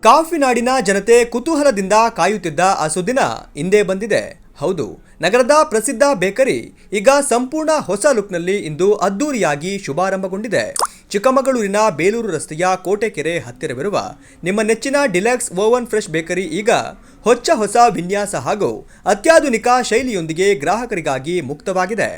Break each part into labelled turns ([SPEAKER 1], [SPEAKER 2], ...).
[SPEAKER 1] Coffee ನಾಡಿನ ಜನತೆ ಕುತೂಹಲದಿಂದ ಕಾಯುತ್ತಿದ್ದ ಆ ಸುದ್ದಿನ ಹಿಂದೆ ಬಂದಿದೆ. ಹೌದು, ನಗರದ ಪ್ರಸಿದ್ಧ ಬೇಕರಿ ಈಗ ಸಂಪೂರ್ಣ ಹೊಸ ಲುಕ್ನಲ್ಲಿ ಇಂದು ಅದ್ದೂರಿಯಾಗಿ ಶುಭಾರಂಭಗೊಂಡಿದೆ. ಚಿಕ್ಕಮಗಳೂರಿನ ಬೇಲೂರು ರಸ್ತೆಯ ಕೋಟೆಕೆರೆ ಹತ್ತಿರವಿರುವ ನಿಮ್ಮ ನೆಚ್ಚಿನ ಡಿಲಕ್ಸ್ ಓವನ್ ಫ್ರೆಶ್ ಬೇಕರಿ ಈಗ ಹೊಸ ವಿನ್ಯಾಸ ಹಾಗೂ ಅತ್ಯಾಧುನಿಕ ಶೈಲಿಯೊಂದಿಗೆ ಗ್ರಾಹಕರಿಗಾಗಿ ಮುಕ್ತವಾಗಿದೆ.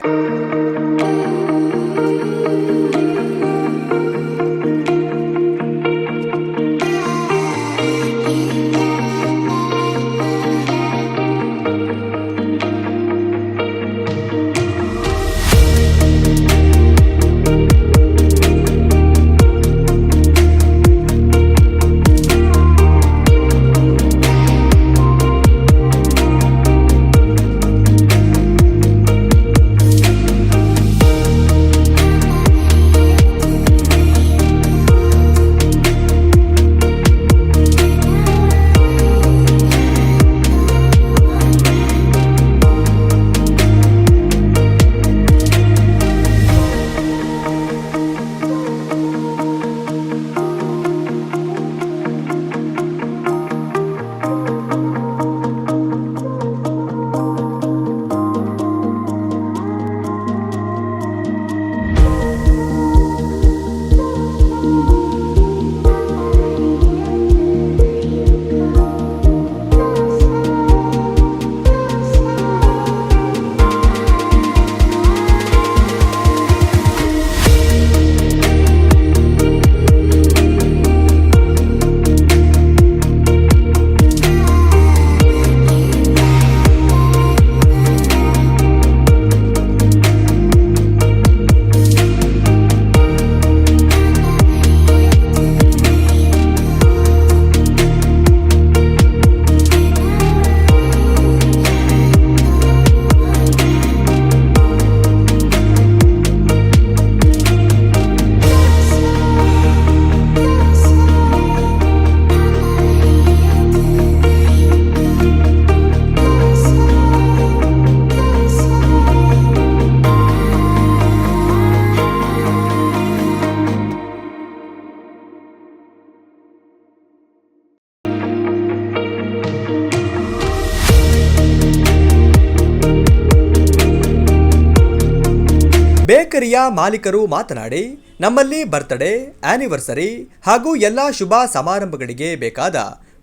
[SPEAKER 1] ಬೇಕರಿಯ ಮಾಲೀಕರು ಮಾತನಾಡಿ, ನಮ್ಮಲ್ಲಿ ಬರ್ತ್ಡೇ, ಆನಿವರ್ಸರಿ ಹಾಗೂ ಎಲ್ಲ ಶುಭ ಸಮಾರಂಭಗಳಿಗೆ ಬೇಕಾದ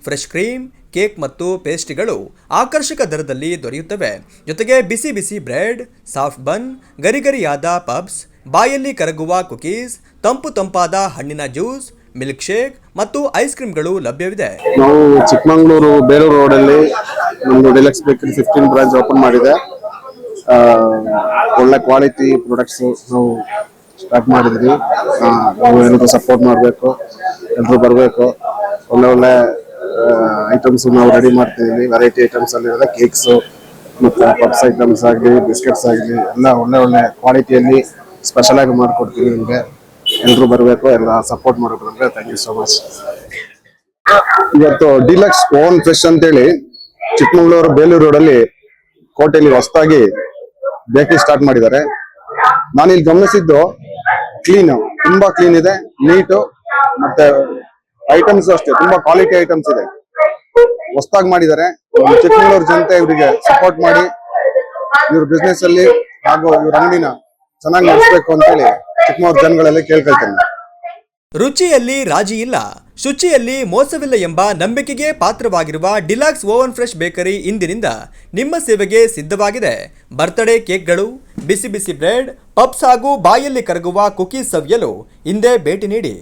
[SPEAKER 1] ಫ್ರೆಶ್ ಕ್ರೀಮ್, ಕೇಕ್ ಮತ್ತು ಪೇಸ್ಟ್ರಿಗಳು ಆಕರ್ಷಕ ದರದಲ್ಲಿ ದೊರೆಯುತ್ತವೆ. ಜೊತೆಗೆ ಬಿಸಿ ಬಿಸಿ ಬ್ರೆಡ್, ಸಾಫ್ಟ್ ಬನ್, ಗರಿಗರಿಯಾದ ಪಬ್ಸ್, ಬಾಯಲ್ಲಿ ಕರಗುವ ಕುಕೀಸ್, ತಂಪಾದ ಹಣ್ಣಿನ ಜ್ಯೂಸ್, ಮಿಲ್ಕ್ ಶೇಕ್ ಮತ್ತು ಐಸ್ ಕ್ರೀಮ್ಗಳು ಲಭ್ಯವಿದೆ.
[SPEAKER 2] ನಾವು ಚಿಕ್ಕಮಗಳೂರು ಬೇಲೂರು ರೋಡಲ್ಲಿ ಒಂದು ಡಿಲಕ್ಸ್ ಬೇಕರಿ 15 ಬ್ರಾಂಚ್ ಓಪನ್ ಮಾಡಿದೆ. ಒಳ್ಳೆ ಕ್ವಾಲಿಟಿ ಪ್ರಾಡಕ್ಟ್ಸ್ ನಾವು ಸ್ಟಾರ್ಟ್ ಮಾಡಿದ್ವಿ. ನಾವು ಎಲ್ಲರೂ ಸಪೋರ್ಟ್ ಮಾಡಬೇಕು, ಎಲ್ಲರೂ ಬರಬೇಕು. ಒಳ್ಳೆ ಐಟಮ್ಸ್ ನಾವು ರೆಡಿ ಮಾಡ್ತಿದ್ದೀವಿ. ವೆರೈಟಿ ಐಟಮ್ಸ್ ಅಲ್ಲಿ ಕೇಕ್ಸ್ ಮತ್ತು ಪಪ್ಸ್ ಐಟಮ್ಸ್ ಆಗಲಿ, ಬಿಸ್ಕೆಟ್ಸ್ ಆಗಲಿ ಎಲ್ಲ ಒಳ್ಳೆ ಕ್ವಾಲಿಟಿಯಲ್ಲಿ ಸ್ಪೆಷಲ್ ಆಗಿ ಮಾಡಿಕೊಡ್ತೀವಿ. ನಿಮಗೆ ಎಲ್ಲರೂ ಬರಬೇಕು, ಎಲ್ಲ ಸಪೋರ್ಟ್ ಮಾಡಬೇಕು. ನಮಗೆ ಥ್ಯಾಂಕ್ ಯು ಸೋ ಮಚ್. ಇವತ್ತು ಡಿಲಕ್ಸ್ ಓವನ್ ಫ್ರೆಶ್ ಅಂತೇಳಿ ಚಿಕ್ಕಮಗಳೂರು ಬೇಲೂರು ರೋಡಲ್ಲಿ ಕೋಟೆಯಲ್ಲಿ ಹೊಸದಾಗಿ ಬೇಕರಿ ಸ್ಟಾರ್ಟ್ ಮಾಡಿದ್ದಾರೆ. ನಾನಿಲ್ಲಿ ಗಮನಿಸಿದ್ದು ತುಂಬಾ ಕ್ಲೀನ್ ಇದೆ, ನೀಟು, ಮತ್ತೆ ಐಟಮ್ಸ್ ಅಷ್ಟೇ ತುಂಬಾ ಕ್ವಾಲಿಟಿ ಐಟಮ್ಸ್ ಇದೆ. ಹೊಸದಾಗಿ ಮಾಡಿದ್ದಾರೆ. ಚಿಕ್ಕಮಗಳೂರು ಜನತೆ ಇವರಿಗೆ ಸಪೋರ್ಟ್ ಮಾಡಿ ಇವ್ರ ಬಿಸ್ನೆಸ್ ಅಲ್ಲಿ ಹಾಗೂ ಇವ್ರ ಅಂಗಡಿನ ಚೆನ್ನಾಗಿ ನಡೆಸಬೇಕು ಅಂತೇಳಿ ಚಿಕ್ಕಮಗಳೂರು ಜನಗಳಲ್ಲಿ ಕೇಳ್ಕೊಳ್ತೇನೆ.
[SPEAKER 1] ರುಚಿಯಲ್ಲಿ ರಾಜಿ ಇಲ್ಲ, ಶುಚಿಯಲ್ಲಿ ಮೋಸವಿಲ್ಲ ಎಂಬ ನಂಬಿಕೆಗೆ ಪಾತ್ರವಾಗಿರುವ ಡಿಲಕ್ಸ್ ಓವನ್ ಫ್ರೆಶ್ ಬೇಕರಿ ಇಂದಿನಿಂದ ನಿಮ್ಮ ಸೇವೆಗೆ ಸಿದ್ಧವಾಗಿದೆ. ಬರ್ತ್ಡೇ ಕೇಕ್ಗಳು, ಬಿಸಿ ಬಿಸಿ ಬ್ರೆಡ್, ಪಪ್ಸ್ ಹಾಗೂ ಬಾಯಲ್ಲಿ ಕರಗುವ ಕುಕೀಸ್ ಸವಿಯಲು ಹಿಂದೆ ಭೇಟಿ ನೀಡಿ.